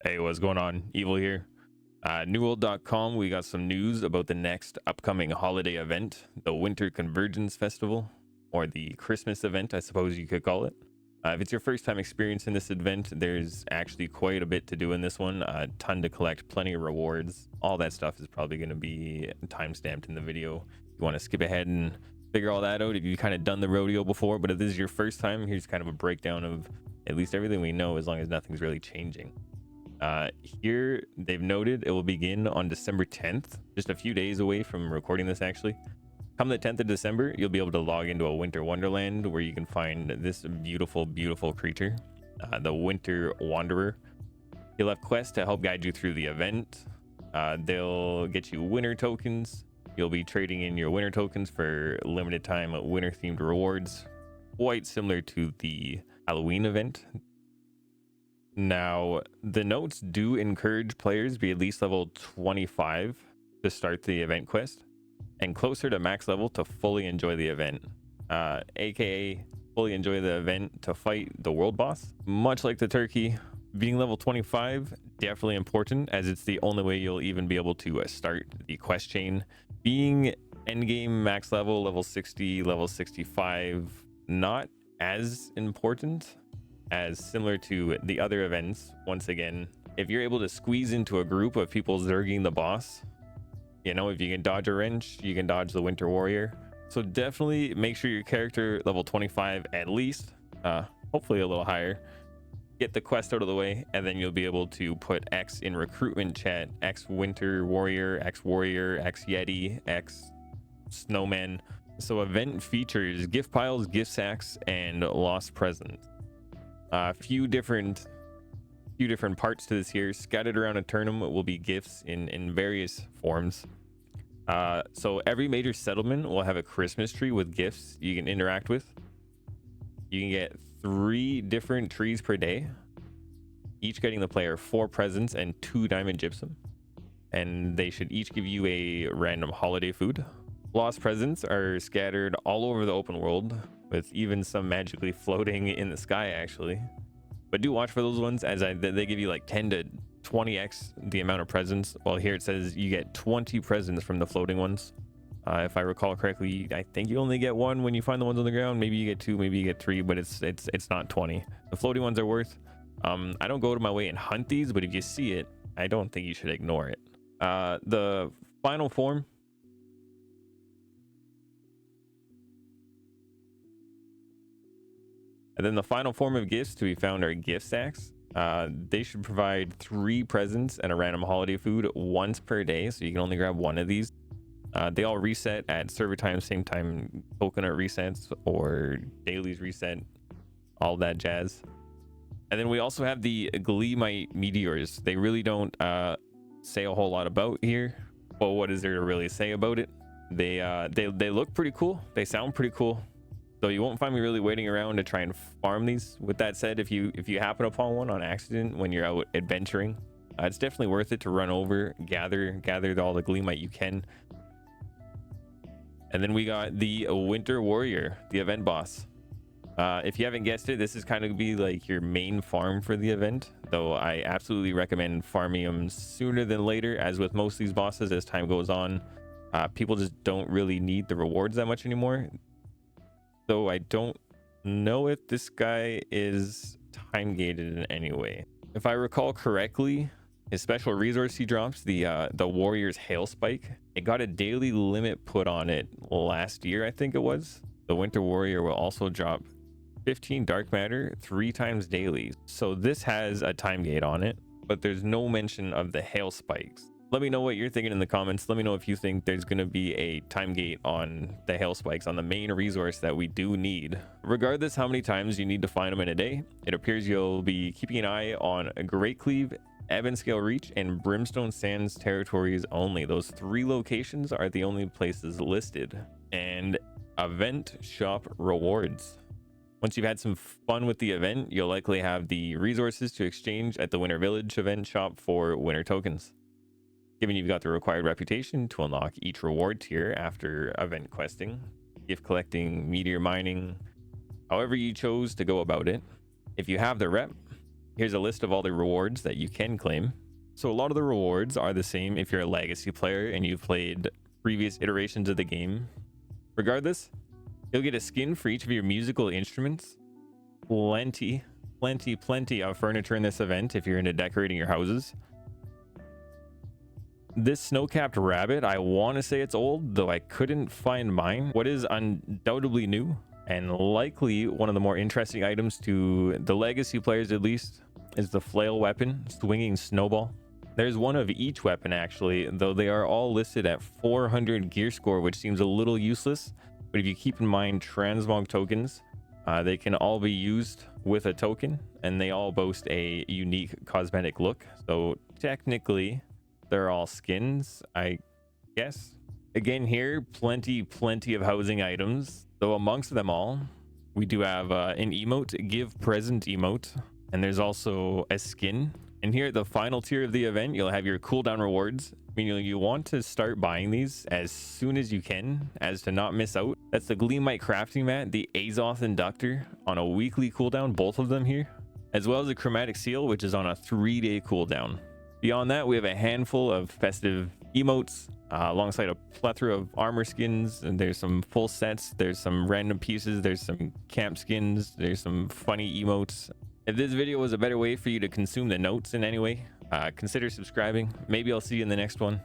Hey, what's going on? Evil here. Newworld.com, we got some news about the next upcoming holiday event, the Winter Convergence Festival, or the Christmas event, I suppose you could call it. If it's your first time experiencing this event, there's actually quite a bit to do in this one. A ton to collect, plenty of rewards. All that stuff is probably going to be time-stamped in the video. If you want to skip ahead and figure all that out, if you've kind of done the rodeo before, but if this is your first time, here's kind of a breakdown of at least everything we know, as long as nothing's really changing. Here they've noted it will begin on December 10th, just a few days away from recording this actually. Come the 10th of December, you'll be able to log into a winter wonderland where you can find this beautiful creature, the Winter Wanderer. He'll have quests to help guide you through the event. They'll get you winter tokens. You'll be trading in your winter tokens for limited time winter themed rewards, quite similar to the Halloween event. Now, the notes do encourage players be at least level 25 to start the event quest and closer to max level to fully enjoy the event, aka fully enjoy the event to fight the world boss. Much like the turkey, being level 25 definitely important, as it's the only way you'll even be able to start the quest chain. Being endgame max level 60, level 65, not as important, as similar to the other events. Once again, if you're able to squeeze into a group of people zerging the boss, you know, if you can dodge a wrench, you can dodge the Winter Warrior. So definitely make sure your character level 25 at least, hopefully a little higher. Get the quest out of the way, and then you'll be able to put X in recruitment chat, X Winter Warrior, X Warrior, X Yeti, X Snowman. So event features gift piles, gift sacks, and lost presents. A few different parts to this here. Scattered around Aeternum will be gifts in various forms. So every major settlement will have a Christmas tree with gifts you can interact with. You can get 3 different trees per day, each getting the player 4 presents and 2 diamond gypsum, and they should each give you a random holiday food. Lost presents are scattered all over the open world, with even some magically floating in the sky actually. But do watch for those ones, as they give you like 10 to 20x the amount of presents. Well, here it says you get 20 presents from the floating ones. If I recall correctly, I think you only get 1 when you find the ones on the ground. Maybe you get 2, maybe you get 3, but it's not 20. The floating ones are worth. I don't go to my way and hunt these, but if you see it, I don't think you should ignore it. The final form, and then the final form of gifts to be found are gift sacks. They should provide 3 presents and a random holiday food once per day, so you can only grab 1 of these. They all reset at server time, same time coconut resets or dailies reset, all that jazz. And then we also have the Gleamite meteors. They really don't say a whole lot about here, but what is there to really say about it? They look pretty cool. They sound pretty cool. So you won't find me really waiting around to try and farm these. With that said, if you happen upon one on accident when you're out adventuring, it's definitely worth it to run over, gather all the Gleamite you can. And then we got the Winter Warrior, the event boss. If you haven't guessed it, this is kind of be like your main farm for the event, though I absolutely recommend farming them sooner than later. As with most of these bosses, as time goes on, people just don't really need the rewards that much anymore. Though I don't know if this guy is time gated in any way. If I recall correctly, his special resource he drops, the Warrior's Hail Spike, it got a daily limit put on it last year, I think it was. The Winter Warrior will also drop 15 dark matter 3 times daily. So this has a time gate on it, but there's no mention of the hail spikes. Let me know what you're thinking in the comments. Let me know if you think there's going to be a time gate on the hail spikes, on the main resource that we do need. Regardless how many times you need to find them in a day, it appears you'll be keeping an eye on Great Cleave, Ebonscale Reach, and Brimstone Sands territories only. Those 3 locations are the only places listed. And event shop rewards. Once you've had some fun with the event, you'll likely have the resources to exchange at the Winter Village event shop for winter tokens. Given you've got the required reputation to unlock each reward tier after event questing, gift collecting, meteor mining, however you chose to go about it, if you have the rep, Here's a list of all the rewards that you can claim. So a lot of the rewards are the same if you're a legacy player and you've played previous iterations of the game. Regardless, you'll get a skin for each of your musical instruments. Plenty of furniture in this event if you're into decorating your houses. This snow-capped rabbit, I want to say it's old, though I couldn't find mine. What is undoubtedly new and likely one of the more interesting items to the legacy players at least is the flail weapon, swinging snowball. There's one of each weapon actually, though they are all listed at 400 gear score, which seems a little useless. But if you keep in mind transmog tokens, they can all be used with a token and they all boast a unique cosmetic look. So technically they're all skins, I guess. Again here, plenty of housing items, though amongst them all we do have an emote, give present emote, and there's also a skin. And here at the final tier of the event, you'll have your cooldown rewards, meaning you want to start buying these as soon as you can, as to not miss out. That's the Gleamite crafting mat, the Azoth inductor on a weekly cooldown, both of them here, as well as the chromatic seal, which is on a 3-day cooldown. Beyond that, we have a handful of festive emotes alongside a plethora of armor skins, and there's some full sets, there's some random pieces, there's some camp skins, there's some funny emotes. If this video was a better way for you to consume the notes in any way, consider subscribing. Maybe I'll see you in the next one.